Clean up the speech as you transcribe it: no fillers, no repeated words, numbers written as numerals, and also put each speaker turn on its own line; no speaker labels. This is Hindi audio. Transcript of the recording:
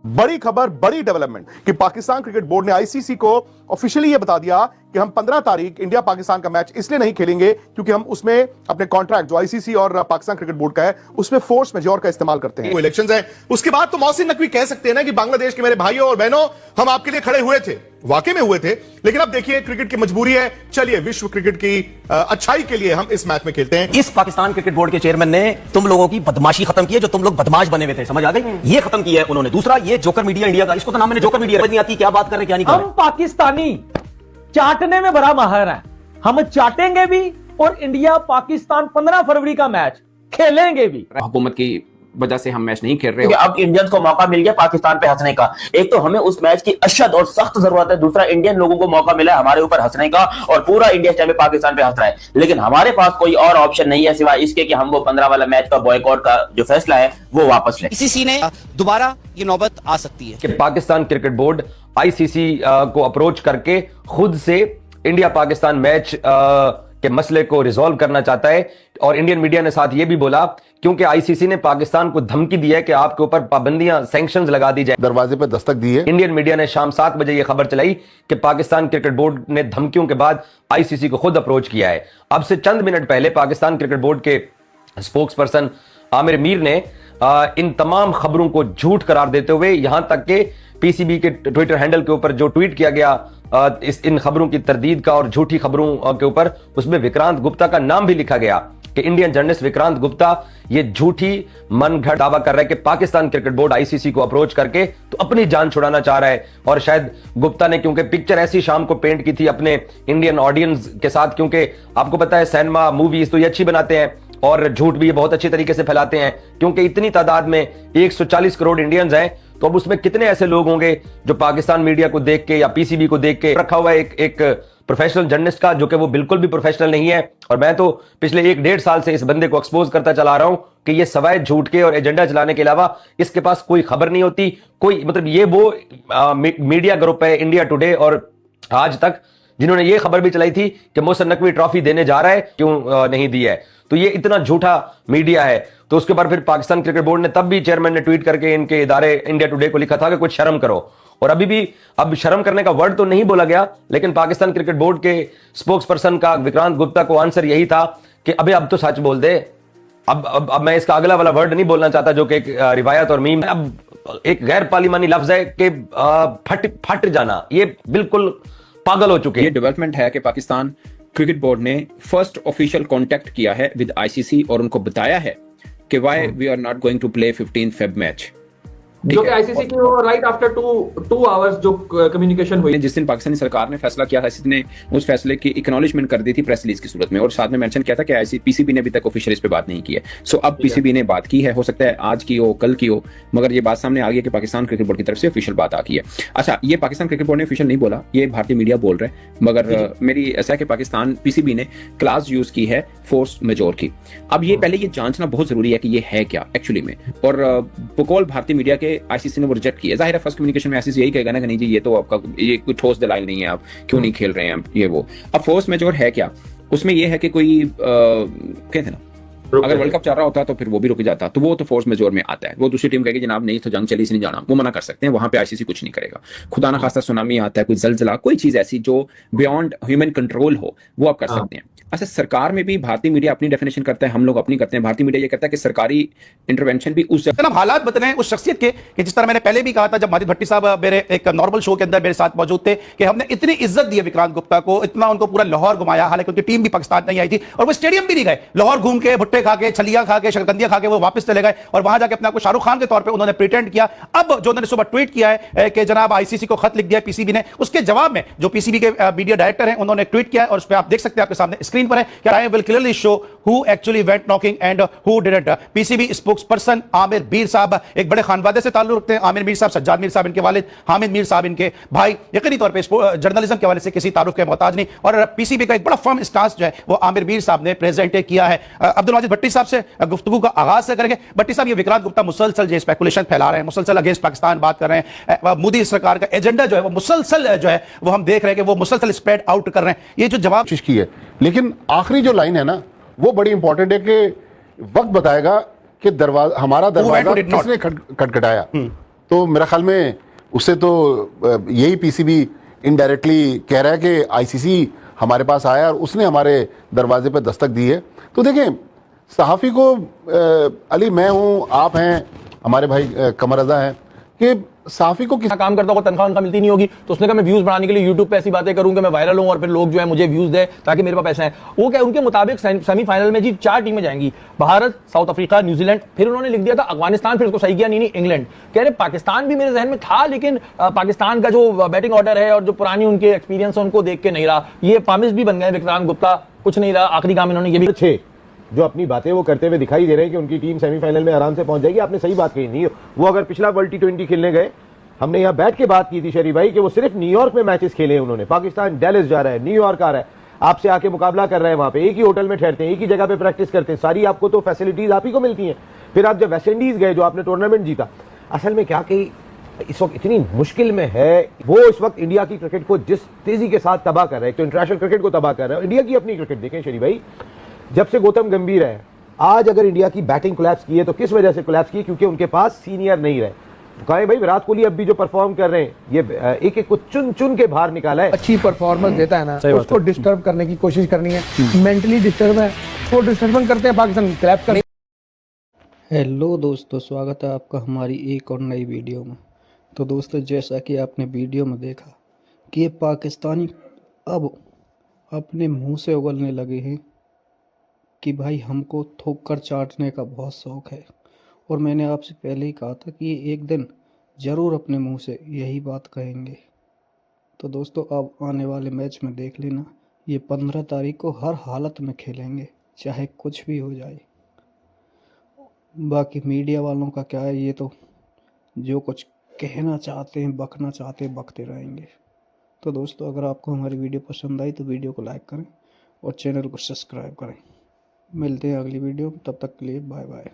बड़ी खबर, बड़ी डेवलपमेंट कि पाकिस्तान क्रिकेट बोर्ड ने आईसीसी को ऑफिशियली यह बता दिया कि हम 15 तारीख इंडिया पाकिस्तान का मैच इसलिए नहीं खेलेंगे क्योंकि हम उसमें अपने कॉन्ट्रैक्ट जो आईसीसी और पाकिस्तान क्रिकेट बोर्ड का है उसमें फोर्स मेजोर का इस्तेमाल करते हैं। वो इलेक्शंस है, उसके बाद तो मोहसिन नकवी कह सकते हैं ना कि बांग्लादेश के मेरे भाइयों और बहनों हम आपके लिए खड़े हुए थे, वाकई में हुए थे, लेकिन अब देखिए क्रिकेट की मजबूरी है, चलिए विश्व क्रिकेट की अच्छाई के लिए हम इस मैच में खेलते हैं।
इस पाकिस्तान क्रिकेट बोर्ड के चेयरमैन ने तुम लोगों की बदमाशी खत्म की है, जो तुम लोग बदमाश बने हुए थे, समझ आ गई? ये खत्म किया है उन्होंने। दूसरा, ये जोकर मीडिया इंडिया का, इसको तो नाम मैंने जोकर मीडिया नहीं आती, क्या बात कर रहे, क्या नहीं कर रहे।
हम पाकिस्तानी चाटने में बड़ा माहिर हैं, हम चाटेंगे भी और इंडिया पाकिस्तान 15 फरवरी का मैच खेलेंगे भी।
हुकूमत की वजह से हम मैच नहीं खेल रहे।
अब इंडियंस को मौका मिल गया पाकिस्तान पे हंसने का। एक तो हमें उस मैच की अशद और सख्त जरूरत है, दूसरा इंडियन लोगों को मौका मिला हमारे ऊपर हंसने का और पूरा इंडिया इस टाइम पे पाकिस्तान पे हंस रहा है। लेकिन हमारे पास कोई और ऑप्शन नहीं है सिवाय इसके कि हम वो 15 वाला मैच का बॉयकॉट का जो फैसला है वो वापस लें।
आईसीसी ने दोबारा ये नौबत आ सकती है
कि पाकिस्तान क्रिकेट बोर्ड आईसीसी को अप्रोच करके खुद से इंडिया पाकिस्तान मैच के मसले को रिजॉल्व करना चाहता है। और इंडियन मीडिया ने साथ ये भी बोला क्योंकि आईसीसी ने पाकिस्तान को धमकी दी है कि आपके ऊपर पाबंदियां, सैंक्शंस लगा दी जाए,
दरवाजे पर दस्तक दी है।
इंडियन मीडिया ने शाम 7 बजे यह खबर चलाई कि पाकिस्तान क्रिकेट बोर्ड ने धमकियों के बाद आईसीसी को खुद अप्रोच किया है। अब से चंद मिनट पहले पाकिस्तान क्रिकेट बोर्ड के स्पोक्स पर्सन आमिर मीर ने इन तमाम खबरों को झूठ करार देते हुए यहां तक के पीसीबी के ट्विटर हैंडल के ऊपर जो ट्वीट किया गया इन खबरों की तरदीद का और झूठी खबरों के ऊपर, उसमें विक्रांत गुप्ता का नाम भी लिखा गया कि इंडियन जर्नलिस्ट विक्रांत गुप्ता ये झूठी मनगढ़ंत दावा कर रहा है कि पाकिस्तान क्रिकेट बोर्ड आईसीसी को अप्रोच करके तो अपनी जान छुड़ाना चाह रहा है। और शायद गुप्ता ने क्योंकि पिक्चर ऐसी शाम को पेंट की थी अपने इंडियन ऑडियंस के साथ, क्योंकि आपको पता है सिनेमा मूवीज तो ये अच्छी बनाते हैं और झूठ भी ये बहुत अच्छी तरीके से फैलाते हैं, क्योंकि इतनी तादाद में 140 करोड़ इंडियंस हैं, तो अब उसमें कितने ऐसे लोग होंगे जो पाकिस्तान मीडिया को देख के या पीसीबी को देख के रखा हुआ है एक प्रोफेशनल जर्नलिस्ट का, जो कि वो बिल्कुल भी प्रोफेशनल नहीं है। और मैं तो पिछले 1-1.5 साल से इस बंदे को एक्सपोज करता चला रहा हूं कि ये सवाए झूठ के और एजेंडा चलाने के अलावा इसके पास कोई खबर नहीं होती, कोई मतलब ये वो मीडिया ग्रुप है इंडिया टुडे और आज तक जिन्होंने ये खबर भी चलाई थी कि मोहसिन नकवी ट्रॉफी देने जा रहा है, क्यों नहीं दी है। तो ये इतना झूठा मीडिया है। तो उसके बाद फिर पाकिस्तान क्रिकेट बोर्ड ने तब भी चेयरमैन ने ट्वीट करके इनके इदारे इंडिया टुडे को लिखा था कि कुछ शर्म करो। और अभी भी अब शर्म करने का वर्ड तो नहीं बोला गया, लेकिन पाकिस्तान क्रिकेट बोर्ड के स्पोक्स पर्सन का विक्रांत गुप्ता को आंसर यही था कि अबे अब तो सच बोल दे। अब मैं इसका अगला वाला वर्ड नहीं बोलना चाहता जो कि एक रिवायत और मीम, अब एक गैर पार्लिमानी लफ्ज है कि फट जाना, ये बिल्कुल पागल हो चुके हैं।
ये डेवलपमेंट है कि पाकिस्तान क्रिकेट बोर्ड ने फर्स्ट ऑफिशियल कांटेक्ट किया है विद आईसीसी और उनको बताया है कि why we are not going to play 15 Feb match,
जो कि आईसीसी की वो राइट आफ्टर 2 आवर्स जो कम्युनिकेशन हुई।
जिस दिन पाकिस्तानी सरकार ने फैसला किया था, आईसीसी ने उस फैसले की एक्नॉलेजमेंट कर दी थी प्रेस रिलीज की सूरत में, और साथ में मेंशन किया था कि आईसीसी पीसीबी ने अभी तक ऑफिशियल इस पे बात नहीं की है। सो अब पीसीबी ने बात की है, हो सकता है आज की हो, कल की हो, मगर ये बात सामने आ गई है कि पाकिस्तान क्रिकेट बोर्ड की तरफ से ऑफिशियल बात आ गई है। अच्छा, ये पाकिस्तान क्रिकेट बोर्ड ने ऑफिशियल नहीं बोला, ये भारतीय मीडिया बोल रहे हैं, मगर मेरी ऐसा है कि पाकिस्तान पीसीबी ने क्लास यूज की है फोर्स मेजोर की। अब ये पहले ये जांचना बहुत जरूरी है कि ये है क्या एक्चुअली में, और बकौल भारतीय मीडिया के आईसीसी ने वो रिजेक्ट किया। जाहिर है फर्स्ट कम्युनिकेशन में आईसीसी यही कहेगा ना कि नहीं जी ये तो आपका ये कोई ठोस दलाइल नहीं है, आप क्यों नहीं खेल रहे हैं ये वो। अब फोर्स मेजोर है क्या, उसमें ये है कि कोई कहते ना अगर वर्ल्ड कप चल रहा होता तो फिर वो भी रुक जाता, तो वो तो फोर्स मेजोर में आता है। वो दूसरी टीम कहेगी जनाब नहीं तो जंग चली से नहीं जाना, वो मना कर सकते हैं, वहां पे आईसीसी कुछ नहीं करेगा। खुदा ना खास्ता सुनामी आता है, कोई जलजला, कोई चीज ऐसी जो बियॉन्ड ह्यूमन कंट्रोल हो, वो आप कर सकते हैं। अच्छा, सरकार में भी भारतीय मीडिया अपनी डेफिनेशन करता है, हम लोग अपनी करते हैं। भारतीय मीडिया ये कहता है कि सरकारी इंटरवेंशन भी उस
जनाब हालात बदले उस शख्सियत के कि जिस तरह मैंने पहले भी कहा था जब माजिद भट्टी साहब मेरे एक नॉर्मल शो के अंदर मेरे साथ मौजूद थे कि हमने इतनी इज्जत दी है विक्रांत गुप्ता को, इतना उनको पूरा लाहौर घुमाया, हालांकि उनकी टीम भी पाकिस्तान नहीं आई थी और वो स्टेडियम भी नहीं गए, लाहौर घूम के भुट्टे खा के, छलियां खा के, शकरकंदियां खा के वो वापस चले गए और वहां जाके अपने आपको शाहरुख खान के तौर पर उन्होंने प्रिटेंड किया। अब जो उन्होंने सुबह ट्वीट किया है कि जनाब आईसीसी को खत लिख दिया पीसीबी ने, उसके जवाब में जो पीसीबी के मीडिया डायरेक्टर हैं उन्होंने ट्वीट किया और उस पर आप देख सकते हैं, आपके सामने स्क्रीन पर है कि I will clearly show who actually went knocking and who didn't। PCB spokesperson Aamir Mir साहब एक बड़े खानवादे से ताल्लुक रखते हैं। आमिर मीर साहब सज्जाद मीर साहब इनके वालिद, हामिद मीर साहब इनके भाई, यकीनी तौर पे जर्नलिज्म के हवाले से किसी तारुफ के मोहताज नहीं। और पीसीबी का एक बड़ा फर्म स्टांस जो है वो आमिर मीर साहब ने प्रेजेंट किया है। अब्दुल माजिद भट्टी साहब से गुफ्तगू का आगाज से करेंगे। भट्टी साहब, ये विक्रांत गुप्ता मुसलसल जो स्पेकुलेशन फैला रहे हैं, मुसलसल अगेंस्ट पाकिस्तान बात कर रहे हैं, मोदी सरकार का एजेंडा जो है वो मुसलसल जो है वो हम देख रहे हैं कि वो मुसलसल स्प्रेड आउट कर रहे हैं। ये जो जवाब
की है, लेकिन आखिरी जो लाइन है ना वो बड़ी इंपॉर्टेंट है कि वक्त बताएगा कि हमारा दरवाजा किसने खटखटाया।
तो मेरा ख्याल में उससे तो यही पीसीबी इनडायरेक्टली कह रहा है कि आईसीसी हमारे पास आया और उसने हमारे दरवाजे पर दस्तक दी है। तो देखें, सहाफ़ी को अली मैं हूँ, आप हैं, हमारे भाई कमर रज़ा हैं, कि सहाफ़ी को किस
काम करता होगा, तनख्वाह उनका मिलती नहीं होगी, तो उसने कहा मैं व्यूज बढ़ाने के लिए यूट्यूब पे ऐसी बातें करूंगा, मैं वायरल हूं और फिर लोग जो है मुझे व्यूज दे ताकि मेरे पास पैसा है। वो क्या, उनके मुताबिक सेमीफाइनल में जी 4 टीमें जाएंगी, भारत, साउथ अफ्रीका, न्यूजीलैंड, फिर उन्होंने लिख दिया था अफगानिस्तान, फिर उसको सही किया, नहीं इंग्लैंड। कह रहे पाकिस्तान भी मेरे जहन में था, लेकिन पाकिस्तान का जो बैटिंग ऑर्डर है और जो पुरानी उनके एक्सपीरियंस है उनको देख के नहीं रहा। ये पामिस भी बन गए विक्रांत गुप्ता, कुछ नहीं रहा, आखिरी काम इन्होंने ये भी
6 जो अपनी बातें वो करते हुए दिखाई दे रहे हैं कि उनकी टीम सेमीफाइनल में आराम से पहुंच जाएगी। आपने सही बात कही, नहीं वो अगर पिछला वर्ल्ड T20 खेलने गए, हमने यहाँ बैठ के बात की थी शरीफ भाई कि वो सिर्फ न्यूयॉर्क में मैचेस खेले हैं उन्होंने। पाकिस्तान डैलस जा रहा है, न्यूयॉर्क आ रहा है, आपसे आके मुकाबला कर रहे हैं, वहां पे एक ही होटल में ठहरते हैं, एक ही जगह पे प्रैक्टिस करते हैं, सारी आपको तो फैसिलिटीज आप ही को मिलती हैं। फिर आप जब वेस्ट इंडीज गए, जो आपने टूर्नामेंट जीता, असल में क्या कि इस वक्त इतनी मुश्किल में है, वो इस वक्त इंडिया की क्रिकेट को जिस तेजी के साथ तबाह कर रहे हैं, तो इंटरनेशनल क्रिकेट को तबाह कर रहे हैं। इंडिया की अपनी क्रिकेट देखें शरीफ भाई, जब से गौतम गंभीर है, आज अगर इंडिया की बैटिंग कोलैप्स की है तो किस वजह से कोलैप्स की? क्योंकि उनके पास सीनियर नहीं रहे। कहे भाई विराट कोहली अब भी जो परफॉर्म कर रहे हैं, ये एक एक को चुन चुन के बाहर निकाला है।
अच्छी परफॉर्मेंस देता है ना, उसको डिस्टर्ब करने की कोशिश करनी है। मेंटली डिस्टर्ब है, वो डिस्टर्बेंस करते हैं, पाकिस्तान क्लैप कर।
हेलो दोस्तों, स्वागत है आपका हमारी एक और नई वीडियो में। तो दोस्तों, जैसा कि आपने वीडियो में देखा कि ये पाकिस्तानी अब अपने मुंह से उगलने लगे हैं कि भाई हमको थोक कर चाटने का बहुत शौक़ है। और मैंने आपसे पहले ही कहा था कि ये एक दिन ज़रूर अपने मुंह से यही बात कहेंगे। तो दोस्तों, अब आने वाले मैच में देख लेना, ये 15 तारीख को हर हालत में खेलेंगे, चाहे कुछ भी हो जाए। बाकी मीडिया वालों का क्या है, ये तो जो कुछ कहना चाहते हैं, बकना चाहते हैं, बकते रहेंगे। तो दोस्तों, अगर आपको हमारी वीडियो पसंद आई तो वीडियो को लाइक करें और चैनल को सब्सक्राइब करें। मिलते हैं अगली वीडियो में, तब तक के लिए बाय बाय।